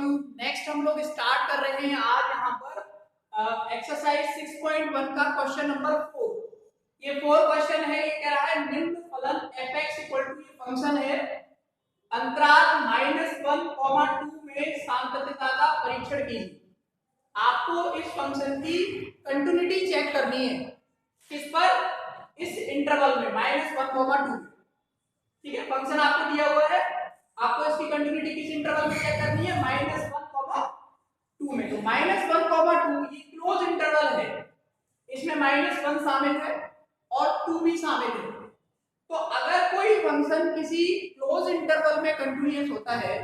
You. Next हम लोग start कर रहे हैं आज यहाँ पर एक्सरसाइज 6.1 का क्वेश्चन नंबर 4। ये 4 क्वेश्चन है। ये कह रहा है निम्न फलन f(x) इक्वल टू, ये फंक्शन है, अंतराल -1, 2 में सांतत्यता का परीक्षण कीजिए। आपको इस फंक्शन की कंटिन्यूटी चेक करनी है। किस पर? इस इंटरवल में -1, 2। ठीक है, फंक्शन आपको दिया हुआ है, आपको इसकी कंटिन्यूटी किस इंटरवल में चेक करनी है? -1, 2 में। तो -1, 2 ये क्लोज इंटरवल है, इसमें -1 शामिल है और 2 भी शामिल है। तो अगर कोई फंक्शन किसी क्लोज इंटरवल में कंटिन्यूअस होता है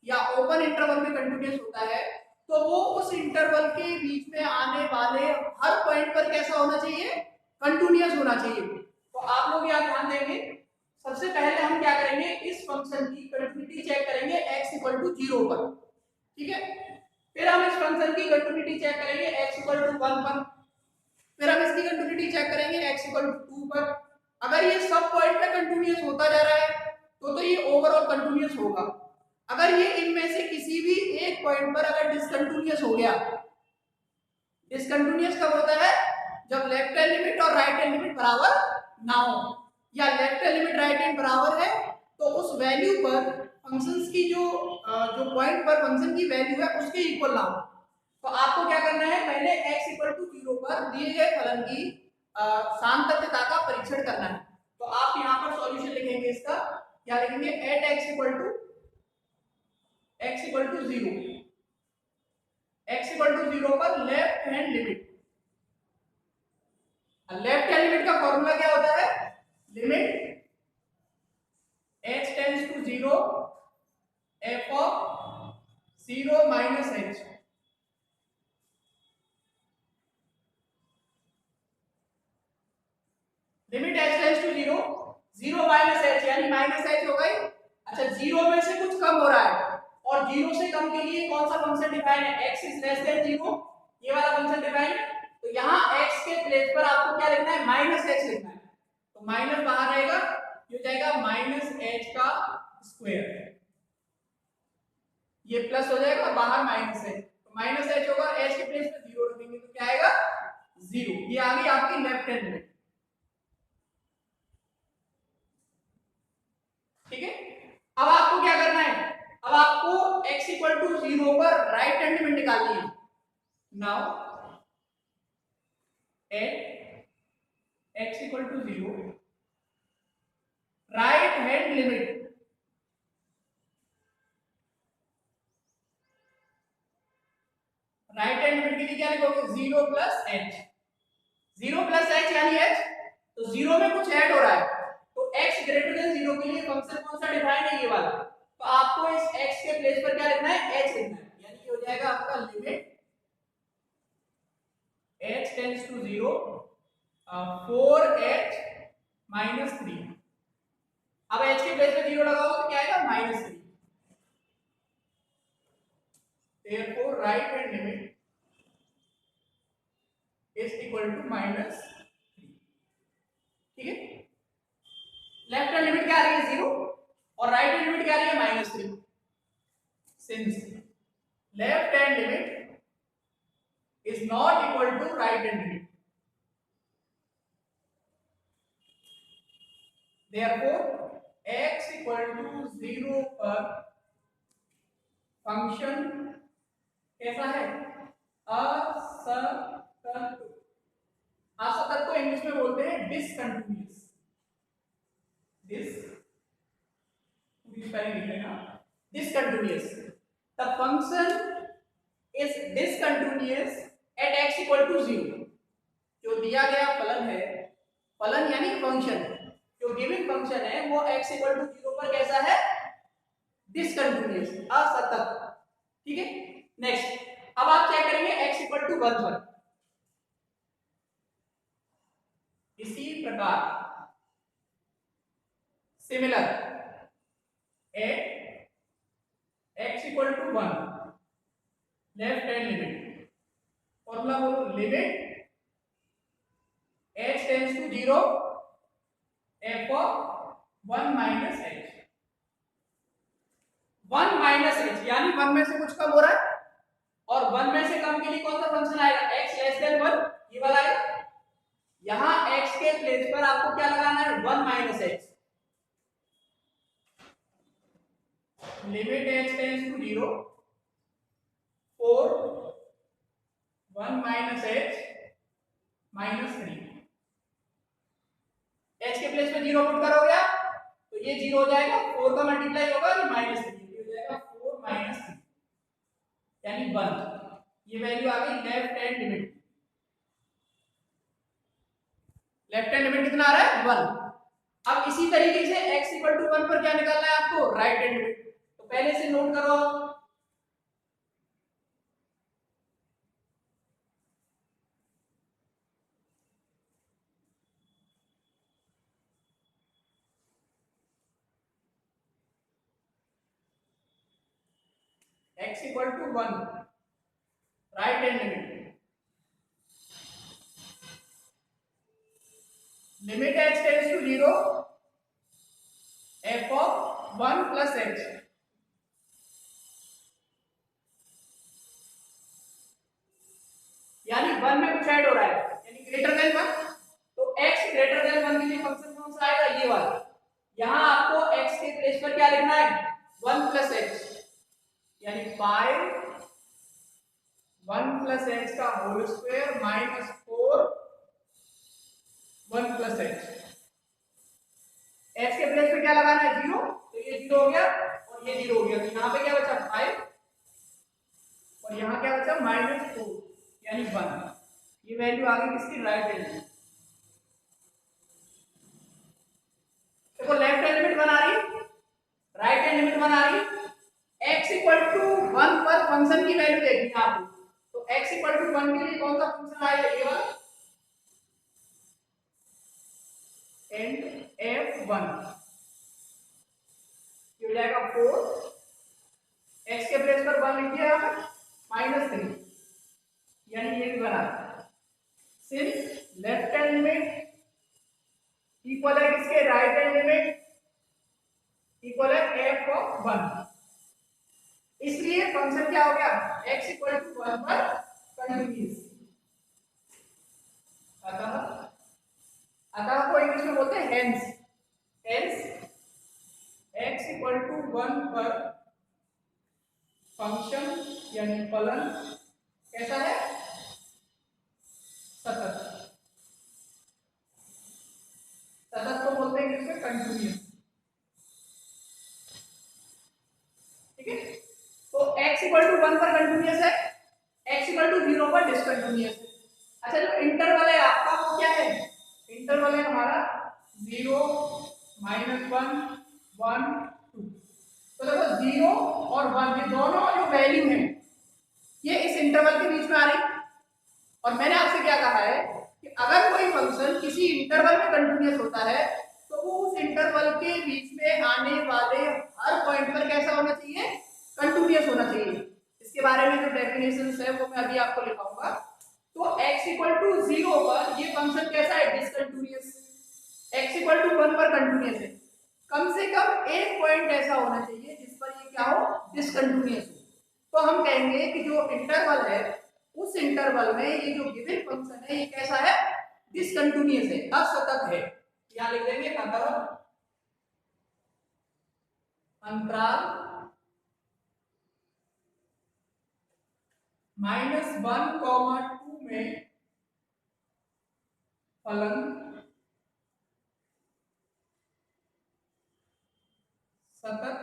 या ओपन इंटरवल में कंटिन्यूअस होता है, तो वो उस इंटरवल के बीच में आने वाले हर पॉइंट पर कैसा होना चाहिए? कंटिन्यूअस होना चाहिए। तो आप लोग यहाँ ध्यान देंगे, सबसे पहले हम क्या करेंगे, इस फंक्शन की कंटिन्यूटी चेक करेंगे x इक्वल टू 0 पर। ठीक है, फिर हम इस फंक्शन की कंटिन्यूटी चेक करेंगे x इक्वल टू 1 पर। फिर हम इसकी कंटिन्यूटी चेक करेंगे x इक्वल टू 2 पर। अगर ये सब पॉइंट पे कंटिन्यूअस होता जा रहा है तो ये ओवरऑल कंटिन्यूअस होगा। अगर ये इनमें से किसी भी एक पॉइंट पर अगर डिसकंटिन्यूअस हो गया, डिसकंटिन्यूअस कब होता है? जब लेफ्ट हैंड लिमिट और राइट हैंड लिमिट बराबर ना हो, या left hand limit right hand बराबर है तो उस वैल्यू पर फंक्शंस की जो पॉइंट पर फंक्शन की वैल्यू है उसके इक्वल ना हो। तो आपको क्या करना है, पहले x इक्वल टू 0 पर दिए गए फलन की सांतत्यता का परीक्षण करना है। तो आप यहाँ पर सॉल्यूशन लिखेंगे, इसका क्या लिखेंगे? At x equal to 0, x equal to 0 पर left hand limit. Left hand limit का फॉर्मूला क्या होता है? Limit h tends to 0 f of 0 minus h। Limit h tends to 0, 0 minus h यानी माइनस h हो गई। अच्छा, 0 में से कुछ कम हो रहा है और 0 से कम के लिए कौन सा फंक्शन डिफाइन है? x इज लेस देन 0, ये वाला फंक्शन डिफाइन है। तो यहाँ x के प्लेस पर आपको क्या लिखना है? माइनस h लिखना है। तो माइनस बाहर आएगा, ये हो जाएगा माइनस h का स्क्वायर, ये प्लस हो जाएगा, बाहर माइनस h, तो माइनस h होगा, h के प्लेस पे 0 रखेंगे तो क्या आएगा? 0। ये आ गई आपकी लेफ्ट हैंड लिमिट। ठीक है, अब आपको क्या करना है? अब आपको x इक्वल टू 0 पर राइट हैंड लिमिट निकालनी है। Now at x equal to 0 right hand limit, right hand limit के लिए क्या लिखोगे? 0 प्लस h। 0 प्लस h यानी h, तो 0 में कुछ ऐड हो रहा है, तो x ग्रेटर देन 0 के लिए फंक्शन कौन सा डिफाइन है? ये वाला। तो आपको इस x के प्लेस पर क्या लिखना है? h लिखना है, यानी ये हो जाएगा आपका limit h tends to 0 4h minus 3। अब h के प्लेस पे 0 लगाओ तो क्या आएगा? Minus 3। therefore right hand limit is equal to minus 3। ठीक है, लेफ्ट हैंड लिमिट क्या आ रही है? 0 और राइट हैंड लिमिट क्या आ रही है? Minus 3। Since left hand limit is not equal to right hand limit, therefore x equal to 0 पर फंक्शन कैसा है? असतत। असतत को इंग्लिश में बोलते हैं discontinuous. Discontinuous. The function is discontinuous at x equal to 0। जो दिया गया फलन है, फलन यानी फंक्शन, जो गिवन फंक्शन है वो x इक्वल टू 0 पर कैसा है? डिसकंटिन्यूअस, असतत। ठीक है, नेक्स्ट अब आप चेक करेंगे x इक्वल टू 1 पर। इसी प्रकार similar at x equal to 1 left hand limit, formula बोलो, limit h tends to 0 f of 1 minus h। 1 minus h, यानी 1 में से कुछ कम हो रहा है, और 1 में से कम के लिए कौन सा फंक्शन आएगा, x लेस देन 1, ये वाला आएगा। यहां x के प्लेस पर आपको क्या लगाना है, 1 minus H, limit h tends to 0 4 1 minus H minus 3। h के प्लेस पे 0 पुट करोगे आप तो ये 0 हो जाएगा, 4 का मल्टीप्लाई होगा और माइनस 3 हो जाएगा, 4 माइनस 3 यानी 1। ये वैल्यू आ गई left hand limit. Left hand limit कितना आ रहा है, 1। अब इसी तरीके से x इक्वल टू 1 पर क्या निकालना है आपको, राइट हैंड लिमिट। तो पहले से नोट करो, x equal to 1, right hand limit, limit h tends to 0 f of 1 plus h, यानी 1 में कुछ ऐड हो रहा है, यानी ग्रेटर देन 1। तो x ग्रेटर देन 1 के लिए फंक्शन कौन सा आएगा, ये वाला। यहां आपको x के प्लेस पर क्या लिखना है, 1 प्लस h, यानी 5 1 प्लस h का whole square minus 4 1 plus h। h के प्लेस पे क्या लगाना है, 0, तो ये 0 हो गया और ये 0 हो गया, तो यहाँ पे क्या बचा 5 और यहाँ क्या बचा माइनस 4 यानी 1। ये वैल्यू आ गई किसकी, राइट हैंड। देखो लेफ्ट हैंड लिमिट बना रही, राइट हैंड लिमिट बना रही। x इक्वल टू 1 पर फंक्शन की वैल्यू देखनी है आपको, तो x इक्वल टू 1 के लिए कौन सा फंक्शन आएगा, ये वाला एंड f1, ये हो जाएगा 4, x के प्लेस पर 1 लिख दिया यहाँ पर माइनस 3, यानी ये भी बना। Since left hand limit equal है किसके, राइट हैंड लिमिट इक्वल है f ऑफ 1, इसलिए फंक्शन क्या हो गया, x इक्वल टू 1 पर कंटिन्यूअस। अतः को इंग्लिश में बोलते हैं hence, hence x equal to 1 पर फंक्शन यानी फलन कैसा है, सतत। सतत को बोलते हैं इंग्लिश में कंटिन्यूअस, ठीक है। तो x इक्वल टू 1 पर कंटिन्यूअस है, x इक्वल टू 0 पर डिसकंटिन्यूअस है। अच्छा, जो इंटरवल है आपका वो क्या है, इंटरवल है हमारा 0 -1 1 2। तो देखो 0 और 1 ये दोनों जो वैल्यू है ये इस इंटरवल के बीच में आ रही। और मैंने आपसे क्या कहा है कि अगर कोई फंक्शन किसी इंटरवल में कंटिन्यूअस होता है तो वो उस इंटरवल के बीच में आने वाले हर पॉइंट पर कैसा होना चाहिए, कंटिन्यूअस होना चाहिए। इसके बारे में जो डेफिनेशंस है वो मैं अभी आपको लिखाऊंगा। तो x इक्वल टू 0 पर ये फंक्शन कैसा है, डिसकंटिन्यूअस। x इक्वल टू 1 पर कंटिन्यूअस है, कम से कम एक पॉइंट ऐसा होना चाहिए जिस पर ये क्या हो, डिसकंटिन्यूअस हो। तो हम कहेंगे कि जो इंटरवल है उस इंटरवल में ये जो गिवन फंक्शन है ये कैसा है, डिसकंटिन्यूअस है, असतत है। यहां लिख देंगे अंतराल -1, 2 में फलन सतत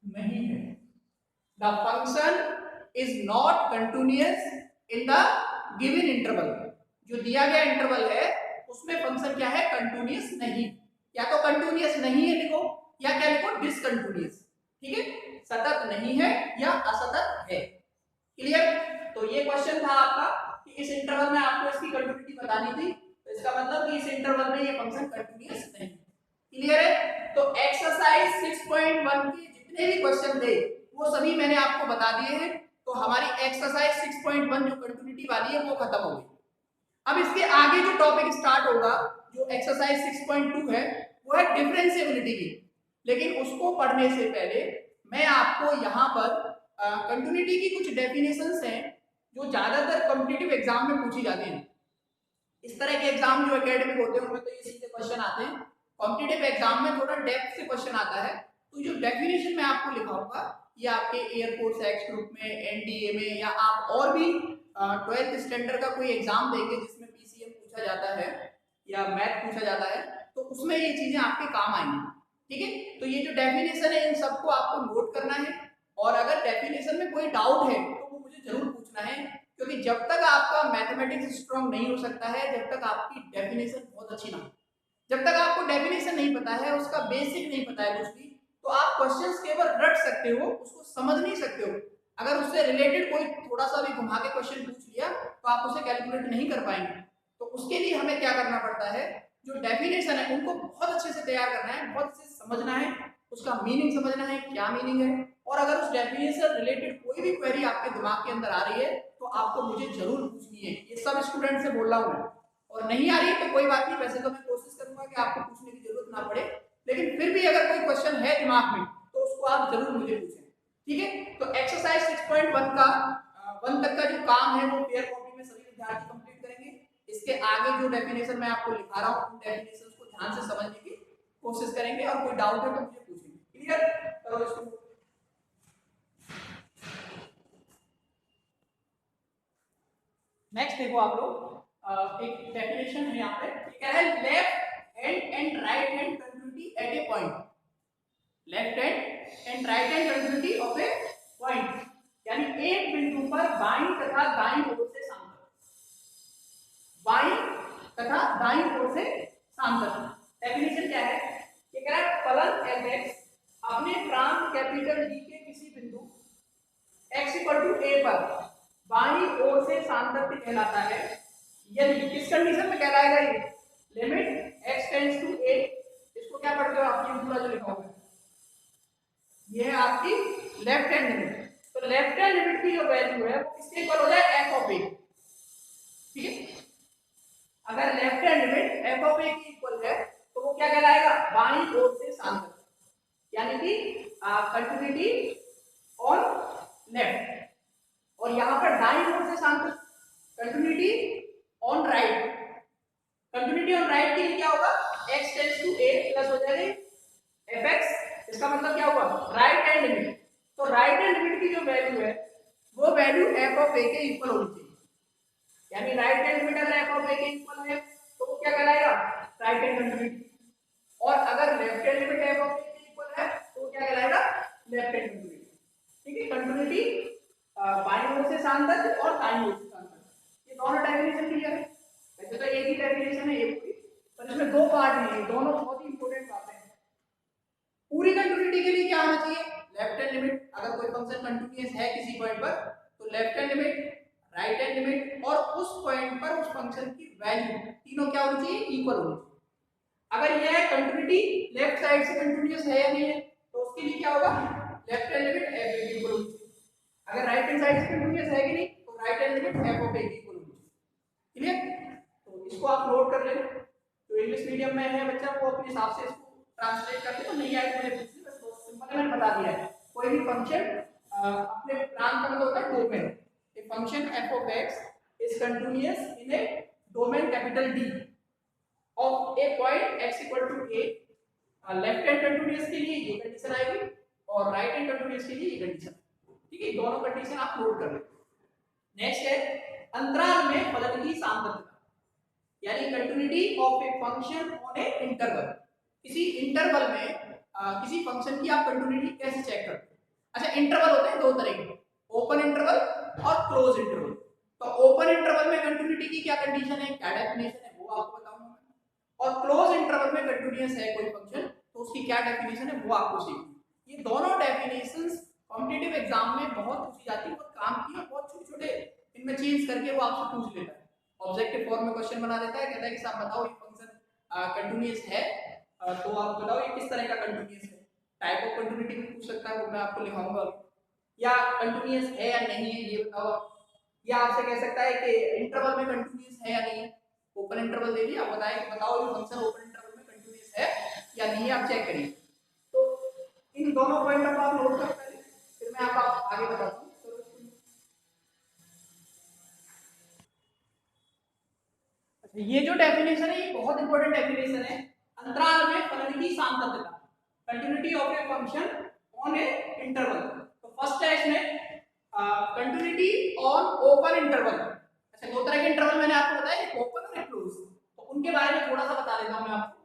नहीं है। The function is not continuous in the given interval. जो दिया गया इंटरवल है उसमें फंक्शन क्या है, कंटिन्यूअस नहीं। या तो कंटिन्यूअस नहीं है लिखो या क्या लिखो, डिसकंटिन्यूअस, ठीक है। सतत नहीं है या असतत है, क्लियर। तो ये क्वेश्चन था आपका कि इस इंटरवल में आपको इसकी कंटिन्यूटी बतानी थी, तो इसका मतलब कि इस इंटरवल में ये फंक्शन कंटिन्यूअस नहीं, क्लियर है। तो एक्सरसाइज 6.1 के जितने भी क्वेश्चन थे वो सभी मैंने आपको बता दिए हैं। तो हमारी एक्सरसाइज 6.1 जो कंटिन्यूटी वाली है वो खत्म हो गई। अब इसके आगे जो टॉपिक स्टार्ट होगा, जो एक्सरसाइज 6.2 है, वो है डिफरेंशिएबिलिटी की। लेकिन उसको पढ़ने से पहले मैं आपको यहाँ पर कंटिन्यूटी की कुछ डेफिनेशंस हैं जो ज्यादातर कॉम्पिटिटिव एग्जाम में पूछी जाती हैं। इस तरह के एग्जाम जो एकेडमिक होते हैं उनमें तो ये सीधे क्वेश्चन आते हैं, कॉम्पिटिटिव एग्जाम में थोड़ा डेप्थ से क्वेश्चन आता है। तो जो डेफिनेशन मैं आपको लिखाऊंगा ये आपके एयरफोर्स एक्ट ग्रुप में, एनडीए में, या आप और भी 12th स्टैंडर्ड का कोई एग्जाम देंगे जिसमें पीसीएम पूछा जाता है या मैथ पूछा जाता है, तो उसमें ये चीजें आपके काम आएंगी। ठीक है, तो ये जो डेफिनेशन है इन सबको आपको नोट करना है, और अगर डेफिनेशन में कोई डाउट है तो वो मुझे जरूर पूछना है, क्योंकि जब तक आपका मैथमेटिक्स स्ट्रांग नहीं हो सकता है जब तक आपकी डेफिनेशन बहुत अच्छी ना हो। जब तक आपको डेफिनेशन नहीं पता है, उसका बेसिक नहीं पता है कुछ भी, तो आप क्वेश्चंस केवल रट सकते हो, उसको समझ नहीं सकते हो। अगर उससे रिलेटेड कोई थोड़ा सा भी घुमा के क्वेश्चन पूछ लिया तो आप उसे कैलकुलेट नहीं कर पाएंगे। तो उसके लिए हमें क्या करना पड़ता है, जो डेफिनेशन है उनको बहुत अच्छे से तैयार करना है, बहुत अच्छे से समझना है, उसका मीनिंग समझना है, क्या मीनिंग है। और अगर उस डेफिनेशन रिलेटेड कोई भी क्वेरी आपके दिमाग के अंदर आ रही है तो आपको मुझे जरूर पूछनी है। ये सब स्टूडेंट से बोल रहा हूँ मैं, और नहीं आ रही तो कोई बात नहीं, वैसे तो मैं कोशिश करूंगा कि आपको पूछने की जरूरत ना पड़े, लेकिन फिर भी अगर कोई क्वेश्चन है दिमाग में तो उसको आप जरूर मुझे पूछें। ठीक है, तो एक्सरसाइज 6.1 का 1 तक का जो काम है वो पेयर कॉपी में सभी विद्यार्थी कंप्लीट करेंगे। इसके आगे जो डेफिनेशन मैं आपको लिखा रहा हूँ उन डेफिनेशंस को ध्यान से समझने की कोशिश करेंगे, और कोई डाउट है तो मुझे पूछेंगे। क्लियर, करो इसको। नेक्स्ट देखो आप लोग, एक डेफिनेशन है यहाँ पे, क्या है, left hand and right hand continuity at A point. Left hand and right hand continuity of a point, यानी एक बिंदु पर बाईं तथा दाईं ओर से सांतक, बाईं तथा दाईं ओर से सांतक। डेफिनेशन क्या है, ये कह रहा है फलन fx अपने प्रांत कैपिटल D के किसी बिंदु x इक्वल टू a पर बाईं ओर से सांतक कहलाता है यदि, किस कंडीशन में कहलाएगा ये, limit x tends to a, इसको क्या पढ़ते हो आप, ये पूरा जो लिखा हुआ है ये है आपकी लेफ्ट हैंड लिमिट। तो लेफ्ट हैंड लिमिट की जो वैल्यू है वो किसके इक्वल हो जाए, f ऑफ a। ठीक है, अगर left hand limit f of a की इक्वल है तो वो क्या कहलाएगा, बाईं ओर से सांतक, यानी कि कंटिन्यूटी ऑन लेफ्ट। और यहां पर दाईं ओर से सांतक continuity on right. Continuity on right के लिए क्या होगा, x tends to a plus हो जाएगा fx, इसका मतलब क्या होगा, राइट हैंड लिमिट। तो राइट हैंड लिमिट की जो वैल्यू है वो वैल्यू f ऑफ a के इक्वल होनी चाहिए, यानी राइट हैंड लिमिट अगर f ऑफ a के इक्वल है तो वो क्या कहलाएगा, राइट हैंड कंटिन्यूटी। और अगर left hand limit f of a के इक्वल है तो वो क्या कहलाएगा, लेफ्ट हैंड कंटिन्यूटी। ठीक है, कंटिन्यूटी बाईं ओर से सांतक और दाईं ओर से सांतक, ये दोनों डेफिनेशन क्लियर है। वैसे तो एक ही डेफिनेशन है ये पूरी, पर इसमें दो पार्ट हैं, दोनों बहुत ही इंपॉर्टेंट बातें हैं। पूरी कंटिन्यूटी के लिए क्या होना चाहिए, लेफ्ट हैंड लिमिट, अगर कोई फंक्शन कंटिन्यूअस है किसी पॉइंट पर तो left hand limit, right hand limit, और उस पॉइंट पर उस फंक्शन की वैल्यू तीनों क्या होनी चाहिए, इक्वल होनी चाहिए। अगर यह कंटिन्यूटी लेफ्ट साइड से कंटिन्यूअस है या नहीं है तो उसके लिए क्या होगा, लेफ्ट हैंड लिमिट f के इक्वल होनी चाहिए। अगर राइट हैंड साइड से कंटिन्यूअस है कि नहीं तो right hand limit f of a के इक्वल होनी चाहिए। क्लियर, तो इसको आप नोट कर लेना। तो इंग्लिश मीडियम में है बच्चा वो अपने हिसाब से इसको ट्रांसलेट करते, तो नहीं आए तो मुझे पूछिए, बस बहुत सिंपल मैंने बता दिया है। कोई भी फंक्शन अपने प्रांत का मतलब होता है domain, a function f of x is continuous in a domain capital D of a point x equal to a। Left hand continuous के लिए ये कंडीशन आएगी और राइट हैंड कंटीन्यूअस के लिए ये कंडीशन। ठीक है, दोनों कंडीशन आप नोट कर लें। नेक्स्ट है अंतराल में फलन की सांतकता, यानी continuity of a function on a interval. किसी इंटरवल में किसी फंक्शन की आप कंटिन्यूटी कैसे चेक करते हैं। अच्छा, इंटरवल होते हैं दो तरह के, ओपन इंटरवल और क्लोज इंटरवल। तो ओपन इंटरवल में कंटिन्यूटी की क्या कंडीशन है, क्या डेफिनेशन है, वो आपको बताऊंगा मैं। और क्लोज इंटरवल में कंटिन्यूअस है कोई फंक्शन तो उसकी क्या डेफिनेशन है वो आपको सीखनी। ये दोनों डेफिनेशंस कॉम्पिटिटिव एग्जाम में बहुत पूछी जाती है, बहुत काम की है, बहुत छोटे छोटे इनमें चेंज करके वो आपसे पूछ लेता है, ऑब्जेक्टिव फॉर्म में क्वेश्चन बना देता है, कहता है कि साहब बताओ ये फंक्शन कंटीन्यूअस है, तो आप बताओ ये किस तरह का कंटीन्यूअस है। टाइप ऑफ कंटीन्यूटी भी पूछ सकता है, वो मैं आपको लिखाऊंगा, या कंटीन्यूअस है या नहीं है ये बताओ। या आपसे कह सकता है कि इंटरवल में कंटीन्यूअस है या नहीं है, ओपन इंटरवल दे दिया, आप बताएं बताओ ये फंक्शन ओपन इंटरवल में कंटीन्यूअस है या नहीं है, आप चेक करिए। तो दोनों पॉइंट आप नोट कर पहले, फिर मैं आपको आगे बताता हूँ। ये जो डेफिनेशन है ये बहुत इंपॉर्टेंट डेफिनेशन है। अंतराल में फलन की सामर्थ्यता, continuity of a function on a interval. तो फर्स्ट है इसमें कंटिन्यूटी ऑन ओपन इंटरवल। अच्छा, दो तरह के इंटरवल मैंने आपको बताया, एक ओपन और एक क्लोज। तो उनके बारे में थोड़ा सा बता देता हूं मैं आपको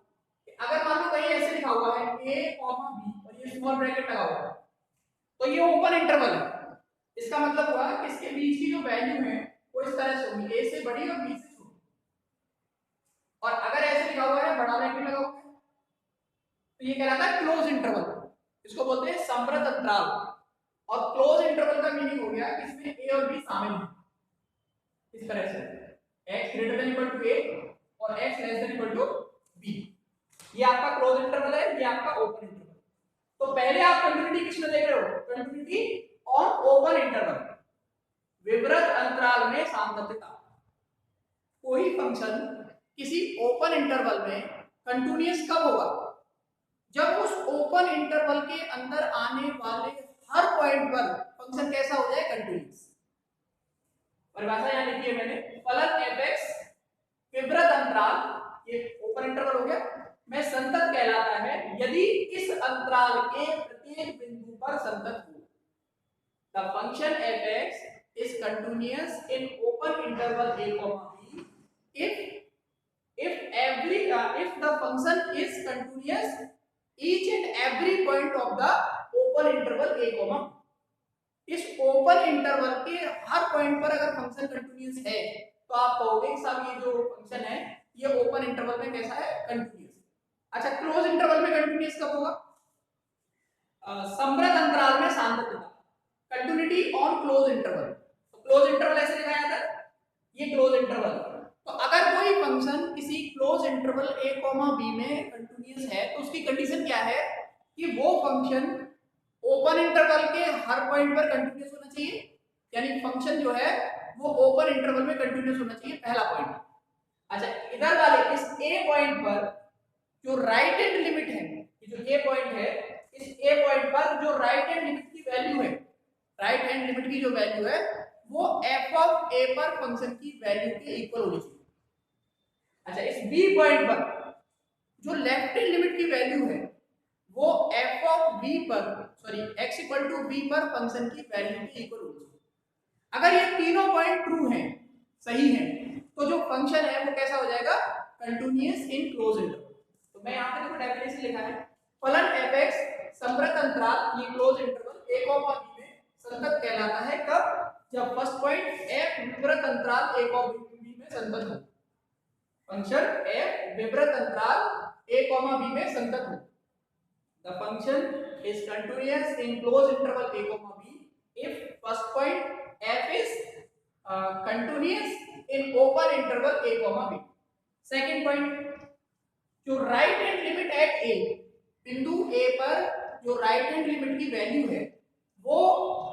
कि अगर मान लो कहीं ऐसे लिखा हुआ है a, b और ये स्मॉल ब्रैकेट लगा हुआ है, तो ये ओपन इंटरवल है। इसका मतलब हुआ कि इसके बीच की जो वैल्यू है वो इस तरह से होगी, a से बड़ी और b से छोटी। और अगर ऐसे लिखा हुआ है बड़ा ब्रैकेट लगा हुआ है, तो ये कहलाता है क्लोज इंटरवल। इसको बोलते हैं समृद्ध अंतराल। और क्लोज इंटरवल का मीनिंग हो गया कि इसमें a और b शामिल है, इस तरह से x greater than equal to a और x less than equal to b। ये आपका क्लोज इंटरवल है, ये आपका ओपन इंटरवल। तो पहले आप कंटिन्यूटी किसमें देख रहे हो? कंटिन्यूटी ऑन ओपन इंटरवल, विवृत अंतराल में सामर्थ्यता। कोई फंक्शन किसी ओपन इंटरवल में कंटिन्यूअस कब होगा? जब उस ओपन इंटरवल के अंदर आने वाले हर पॉइंट पर फंक्शन कैसा हो जाए? कंटिन्यूअस। परिभाषा यहां लिखी है मैंने, फलन f(x) विवृत अंतराल, ये ओपन इंटरवल हो गया, में संतत कहलाता है यदि इस अंतराल के प्रत्येक बिंदु पर संतत हो। The function f(x) is continuous in open interval a comma b if the function is continuous each and every point of the open interval a comma b। इस ओपन इंटरवल के हर पॉइंट पर अगर फंक्शन कंटिन्यूअस है तो आप कहोगे साहब ये जो फंक्शन है ये ओपन इंटरवल में कैसा है? कंटिन्यूअस। अच्छा, क्लोज इंटरवल में कंटिन्यूअस कब होगा? समृद्ध अंतराल में सामर्थ्यता, कंटिन्यूटी ऑन क्लोज इंटरवल। तो क्लोज इंटरवल ऐसे लिखा जाता है, ये क्लोज इंटरवल। तो अगर कोई फंक्शन किसी क्लोज इंटरवल a, b में कंटिन्यूअस है तो उसकी कंडीशन क्या है कि वो फंक्शन ओपन इंटरवल के हर पॉइंट पर कंटिन्यूअस होना चाहिए, यानी फंक्शन जो है वो ओपन इंटरवल में कंटिन्यूअस होना चाहिए, पहला पॉइंट। अच्छा, इधर वाले इस a पॉइंट पर जो राइट हैंड लिमिट है, ये जो a पॉइंट है, इस a पॉइंट पर जो राइट हैंड लिमिट की वैल्यू है, राइट हैंड लिमिट की जो वैल्यू है वो f ऑफ a पर फंक्शन की वैल्यू के इक्वल होनी चाहिए। अच्छा, इस b पॉइंट पर जो लेफ्ट हैंड लिमिट की वैल्यू है वो f ऑफ b पर x इक्वल टू b पर फंक्शन की वैल्यू के इक्वल होनी चाहिए। अगर ये तीनों पॉइंट ट्रू हैं, सही हैं, तो जो फंक्शन है वो कैसा हो जाएगा? Continuous in close interval. तो मैं यहां पे देखो डेफिनेशन लिखा है, फलन f(x) समृद्ध अंतराल, ये क्लोज इंटरवल a, b में संतत कहलाता है कब? जब फर्स्ट पॉइंट f विवृत अंतराल a, b में संतत हो। फंक्शन f विवृत अंतराल a, b में संतत हो। The function is continuous in closed interval a, b if first point f is continuous in open interval a, b। Second point, जो right hand limit at a, बिंदु a पर जो right hand limit की value है वो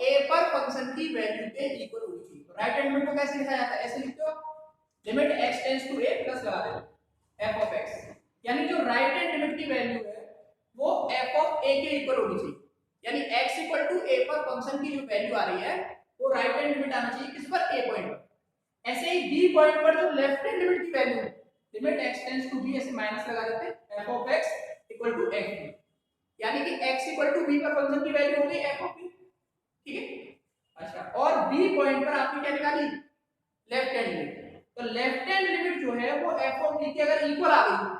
a पर function की value के इक्वल होनी चाहिए। तो राइट हैंड लिमिट को कैसे लिखा जाता है? ऐसे लिखते हो, limit x tends to a plus लगा देते f ऑफ x, यानी जो राइट हैंड लिमिट की वैल्यू है वो f ऑफ a के इक्वल होनी चाहिए, यानी x इक्वल टू a पर फंक्शन की जो वैल्यू आ रही है वो राइट हैंड लिमिट आना चाहिए किस पर? a पॉइंट पर। ऐसे ही b पॉइंट पर जो लेफ्ट हैंड लिमिट की वैल्यू है, limit x tends to b, ऐसे माइनस लगा देते हैं, f of x equal to x, यानी कि x इक्वल टू b पर फंक्शन की वैल्यू होगी f ऑफ b। ठीक है। अच्छा, और b पॉइंट पर आपने क्या निकाली? Left hand limit. तो लेफ्ट हैंड लिमिट जो है वो f ऑफ b के अगर इक्वल आ गई,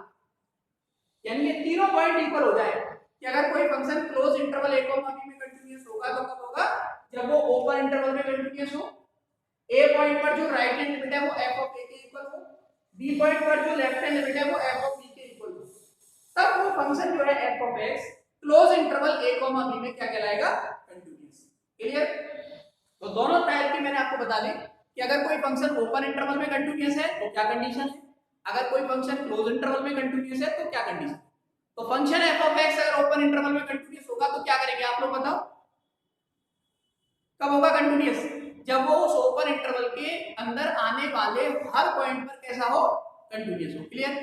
यानी ये तीनों पॉइंट इक्वल हो जाए कि अगर कोई function close interval a, b में कंटीन्यूअस होगा तो कब होगा? जब वो ओपन इंटरवल में कंटीन्यूअस हो। a पॉइंट पर जो राइट हैंड लिमिट है वो f ऑफ a के इक्वल हो, b पॉइंट पर जो लेफ्ट हैंड लिमिट है वो f ऑफ b के इक्वल हो, तब वो फंक्शन जो है f of x close interval a, b में क्या कहलाएगा? कंटीन्यूअस। क्लियर? तो दोनों टाइप की मैंने आपको बता दी कि अगर कोई फंक्शन ओपन इंटरवल में कंटीन्यूअस है तो क्या कंडीशन है, अगर कोई फंक्शन क्लोज इंटरवल में कंटीन्यूअस है तो क्या कंडीशन। तो फंक्शन f ऑफ x अगर ओपन इंटरवल में कंटीन्यूअस होगा तो क्या करेंगे आप लोग बताओ? कब होगा कंटीन्यूअस? जब वो उस ओपन इंटरवल के अंदर आने वाले हर पॉइंट पर कैसा हो? कंटीन्यूअस हो। क्लियर?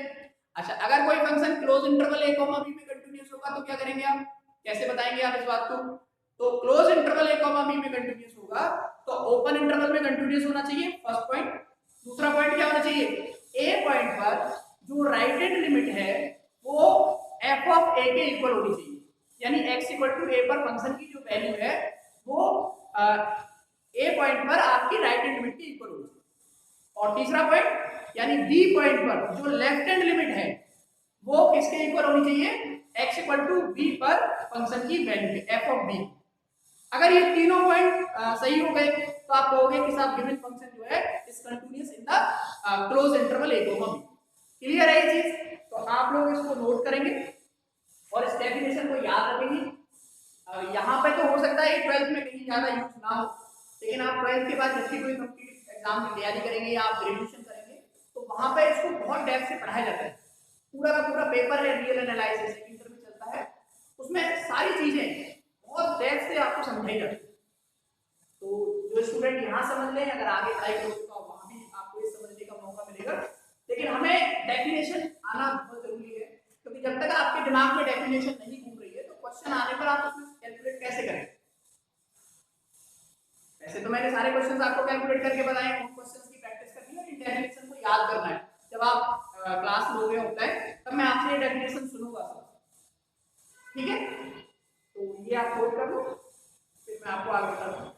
अच्छा, अगर कोई function close interval a, b में कंटीन्यूअस होगा तो क्या करेंगे आप? कैसे बताएंगे आप इस बात को? तो close interval A comma B में कंटिन्यूअस होगा तो ओपन इंटरवल में कंटिन्यूअस होना चाहिए, फर्स्ट पॉइंट। दूसरा पॉइंट क्या होना चाहिए? ए पॉइंट पर जो राइट हैंड लिमिट है वो एफ ऑफ ए के इक्वल होनी चाहिए, यानी x इक्वल टू ए पर फंक्शन की जो वैल्यू है वो ए पॉइंट पर आपकी राइट हैंड लिमिट के इक्वल होनी चाहिए। और तीसरा पॉइंट यानी बी पॉइंट पर जो लेफ्ट हैंड लिमिट है वो किसके इक्वल होनी चाहिए? x इक्वल टू बी पर फंक्शन की वैल्यू एफ ऑफ बी। अगर ये तीनों पॉइंट सही हो गए तो आप कहोगे कि साहब गिवन फंक्शन जो है is continuous in the close interval A comma B. Clear है ये चीज? तो आप लोग इसको नोट करेंगे और इस डेफिनेशन को याद रखेंगे। यहाँ पे तो हो सकता है 12th में कहीं ज्यादा यूज ना हो, लेकिन आप 12th के बाद जब भी कोई कॉम्पिटिटिव एग्जाम की तैयारी करेंगे या आप ग्रेजुएशन करेंगे तो वहां पे इसको बहुत डेप्थ से पढ़ाया जाता है। पूरा का पूरा पेपर है रियल एनालिसिस इंटर में चलता है, उसमें सारी चीजें बहुत डेप्थ से आपको समझाई जाती है। तो जो स्टूडेंट यहाँ समझ लें, अगर आगे पढ़ाई करोगे तो वहां भी आपको ये समझने का मौका मिलेगा। लेकिन हमें डेफिनेशन आना बहुत जरूरी है, क्योंकि जब तक आपके दिमाग में डेफिनेशन नहीं घूम रही है तो क्वेश्चन आने पर आप उसमें कैलकुलेट कैसे करें? वैसे तो मैंने सारे क्वेश्चंस आपको कैलकुलेट करके बताए, उन क्वेश्चंस की प्रैक्टिस करनी है और इन डेफिनेशन को याद करना है। जब आप क्लास लोगे होता है तब मैं आपसे ये डेफिनेशन सुनूंगा सब, ठीक है? तो ये आप नोट कर लो, फिर मैं आपको आगे बताऊंगा।